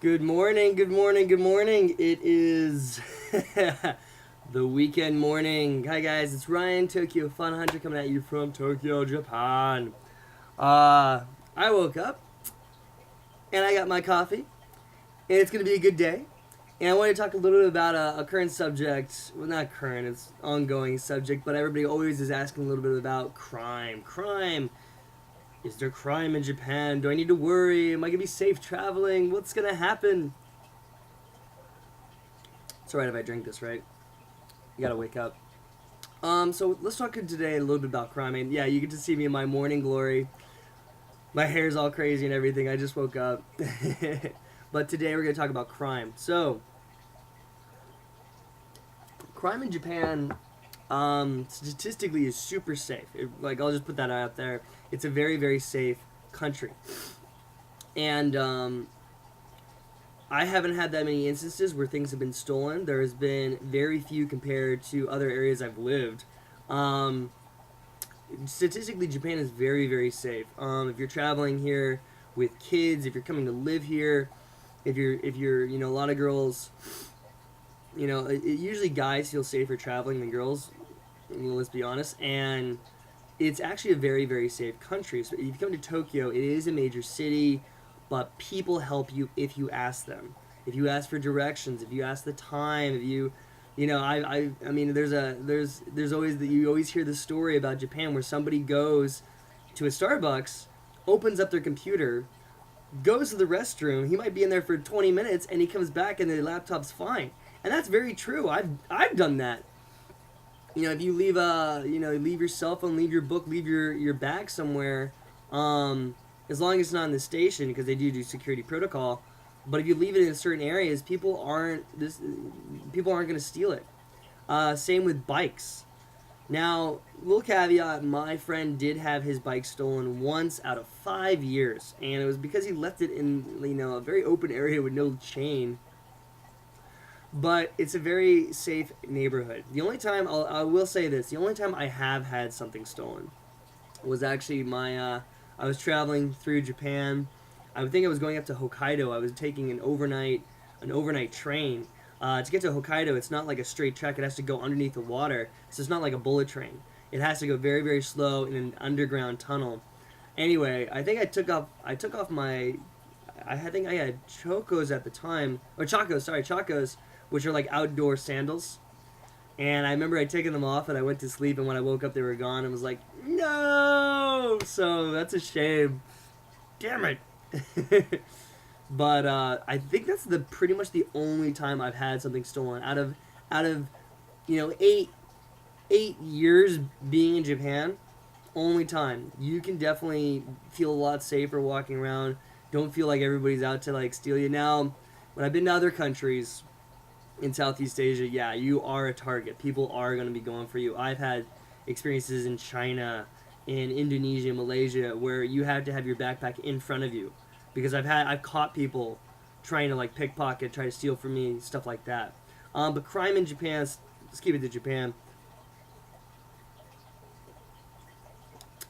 Good morning, good morning, good morning. It is the weekend morning. Hi guys, it's Ryan, Tokyo Fun Hunter, coming at you from Tokyo, Japan. I woke up and I got my coffee, and it's gonna be a good day. And I want to talk a little bit about a current subject. Well, not current; it's ongoing subject. But everybody always is asking a little bit about crime. Crime. Is there crime in Japan? Do I need to worry? Am I gonna be safe traveling? What's gonna happen? It's alright if I drink this, right? You gotta wake up. So let's talk today a little bit about crime. And yeah, you get to see me in my morning glory. My hair's all crazy and everything. I just woke up. But today we're gonna talk about crime. So, crime in Japan, statistically, is super safe. I'll just put that out there. It's a very, very safe country. And I haven't had that many instances where things have been stolen. There has been very few compared to other areas I've lived. Statistically, Japan is very, very safe. If you're traveling here with kids, if you're coming to live here, if you're a lot of girls, usually guys feel safer traveling than girls. Let's be honest, and it's actually a very, very safe country. So if you come to Tokyo, it is a major city, but people help you if you ask them. If you ask for directions, if you ask the time, if I mean, there's always you always hear the story about Japan where somebody goes to a Starbucks, opens up their computer, goes to the restroom. He might be in there for 20 minutes, and he comes back and the laptop's fine. And that's very true. I've done that. If you leave leave your cell phone, leave your book, leave your bag somewhere, as long as it's not in the station, because they do security protocol. But if you leave it in certain areas, people aren't going to steal it. Same with bikes. Now, little caveat: my friend did have his bike stolen once out of 5 years, and it was because he left it in a very open area with no chain. But it's a very safe neighborhood. The only time I will say this: the only time I have had something stolen was actually I was traveling through Japan. I think I was going up to Hokkaido. I was taking an overnight train. To get to Hokkaido, it's not like a straight track. It has to go underneath the water. So it's not like a bullet train. It has to go very, very slow in an underground tunnel. Anyway, I think I took off my. I think I had Chocos at the time, or Chacos, which are like outdoor sandals. And I remember I'd taken them off and I went to sleep, and when I woke up they were gone and was like, no! So that's a shame. Damn it. But I think that's pretty much the only time I've had something stolen out of 8 years being in Japan. Only time. You can definitely feel a lot safer walking around. Don't feel like everybody's out to steal you. Now, when I've been to other countries in Southeast Asia, yeah, you are a target. People are going to be going for you. I've had experiences in China, in Indonesia, Malaysia, where you have to have your backpack in front of you, because I've caught people trying to pickpocket, try to steal from me, stuff like that. But crime in Japan, let's keep it to Japan.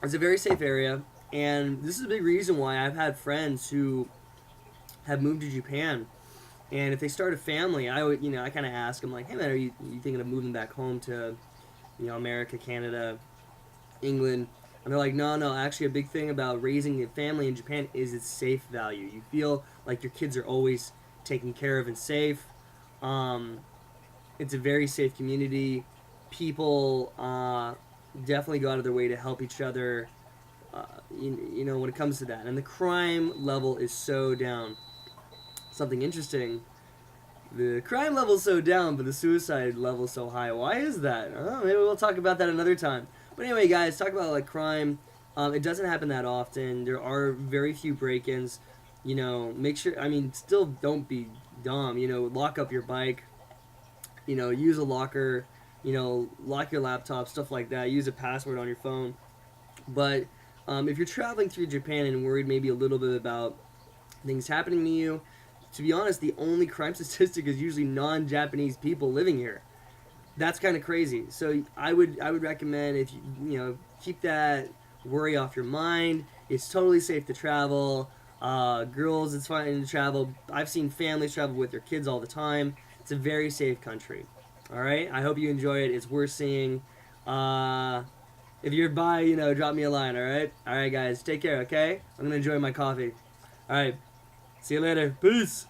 It's a very safe area, and this is a big reason why I've had friends who have moved to Japan. And if they start a family, I kind of ask them, like, hey man, are you thinking of moving back home to, America, Canada, England? And they're like, no, actually a big thing about raising a family in Japan is its safe value. You feel like your kids are always taken care of and safe. It's a very safe community. People definitely go out of their way to help each other, when it comes to that. And the crime level is so down. Something interesting. The crime level's so down, but the suicide level's so high. Why is that? Maybe we'll talk about that another time. But anyway, guys, talk about crime. It doesn't happen that often. There are very few break-ins. Make sure. Still don't be dumb. Lock up your bike. Use a locker. Lock your laptop, stuff like that. Use a password on your phone. But if you're traveling through Japan and worried maybe a little bit about things happening to you, to be honest, the only crime statistic is usually non-Japanese people living here. That's kind of crazy. So I would recommend, if keep that worry off your mind. It's totally safe to travel. Girls, it's fine to travel. I've seen families travel with their kids all the time. It's a very safe country. All right. I hope you enjoy it. It's worth seeing. Uh, if you're by, drop me a line. All right. All right, guys. Take care. Okay. I'm gonna enjoy my coffee. All right. See you later. Peace.